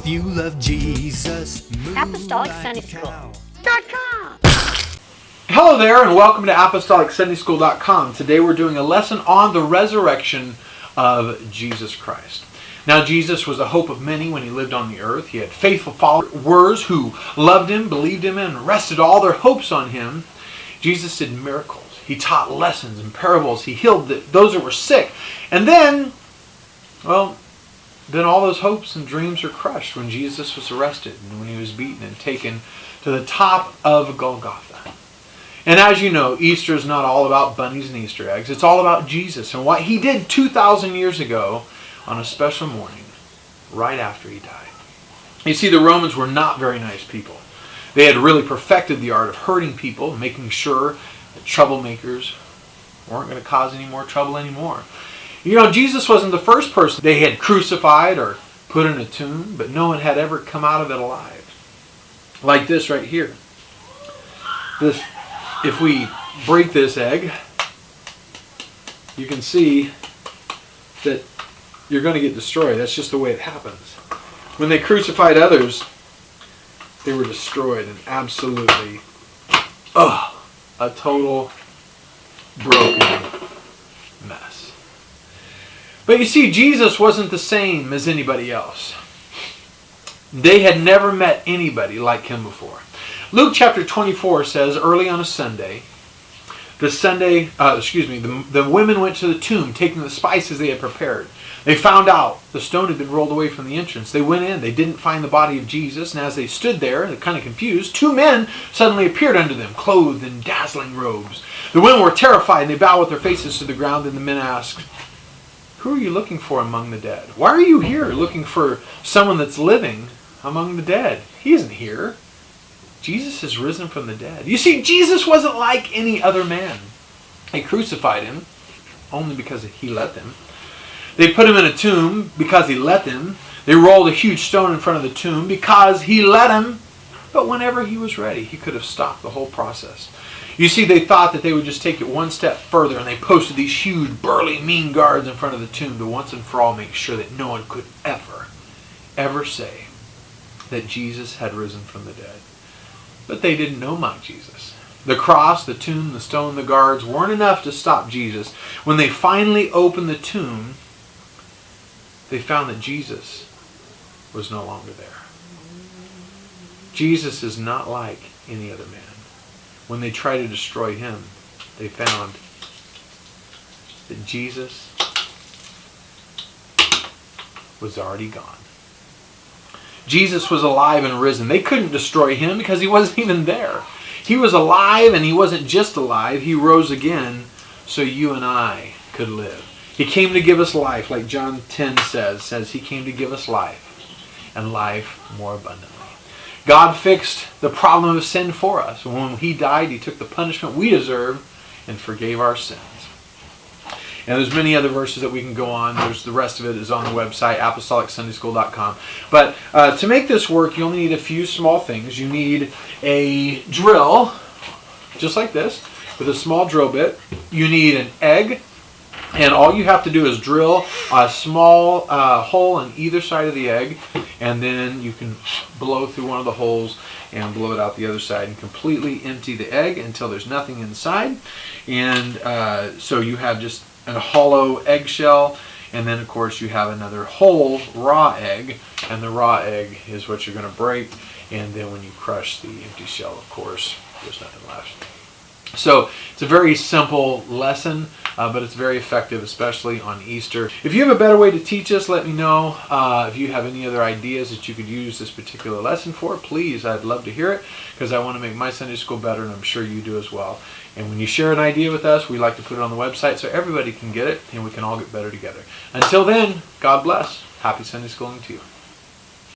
If you love Jesus, Apostolic Sunday School. Hello there, and welcome to ApostolicSundaySchool.com. Today we're doing a lesson on the resurrection of Jesus Christ. Now, Jesus was the hope of many when he lived on the earth. He had faithful followers who loved him, believed him, and rested all their hopes on him. Jesus did miracles. He taught lessons and parables. He healed those that were sick. And then all those hopes and dreams were crushed when Jesus was arrested and when he was beaten and taken to the top of Golgotha. And as you know, Easter is not all about bunnies and Easter eggs. It's all about Jesus and what he did 2,000 years ago on a special morning right after he died. You see, the Romans were not very nice people. They had really perfected the art of hurting people, making sure that troublemakers weren't going to cause any more trouble anymore. You know, Jesus wasn't the first person they had crucified or put in a tomb, but no one had ever come out of it alive. Like this right here. If we break this egg, you can see that you're going to get destroyed. That's just the way it happens. When they crucified others, they were destroyed and absolutely, a total broken mess. But you see, Jesus wasn't the same as anybody else. They had never met anybody like him before. Luke chapter 24 says, early on a Sunday, the women went to the tomb, taking the spices they had prepared. They found out the stone had been rolled away from the entrance. They went in, they didn't find the body of Jesus, and as they stood there, they're kind of confused, two men suddenly appeared unto them, clothed in dazzling robes. The women were terrified, and they bowed with their faces to the ground, and the men asked, "Who are you looking for among the dead? Why are you here looking for someone that's living among the dead? He isn't here. Jesus has risen from the dead." You see, Jesus wasn't like any other man. They crucified him only because he let them. They put him in a tomb because he let them. They rolled a huge stone in front of the tomb because he let them. But whenever he was ready, he could have stopped the whole process. You see, they thought that they would just take it one step further, and they posted these huge, burly, mean guards in front of the tomb to once and for all make sure that no one could ever say that Jesus had risen from the dead. But they didn't know my Jesus. The cross, the tomb, the stone, the guards weren't enough to stop Jesus. When they finally opened the tomb, they found that Jesus was no longer there. Jesus is not like any other man. When they tried to destroy him, they found that Jesus was already gone. Jesus was alive and risen. They couldn't destroy him because he wasn't even there. He was alive, and he wasn't just alive. He rose again so you and I could live. He came to give us life, like John 10 says he came to give us life, and life more abundantly. God fixed the problem of sin for us. When he died, he took the punishment we deserve and forgave our sins. And there's many other verses that we can go on. The rest of it is on the website, ApostolicSundaySchool.com. But to make this work, you only need a few small things. You need a drill, just like this, with a small drill bit. You need an egg, and all you have to do is drill a small hole on either side of the egg, and then you can blow through one of the holes and blow it out the other side and completely empty the egg until there's nothing inside. And so you have just a hollow eggshell, and then of course you have another whole raw egg, and the raw egg is what you're going to break, and then when you crush the empty shell, of course, there's nothing left. So it's a very simple lesson, but it's very effective, especially on Easter. If you have a better way to teach us, let me know. If you have any other ideas that you could use this particular lesson for, please, I'd love to hear it, because I want to make my Sunday school better, and I'm sure you do as well. And when you share an idea with us, we like to put it on the website so everybody can get it, and we can all get better together. Until then, God bless. Happy Sunday schooling to you.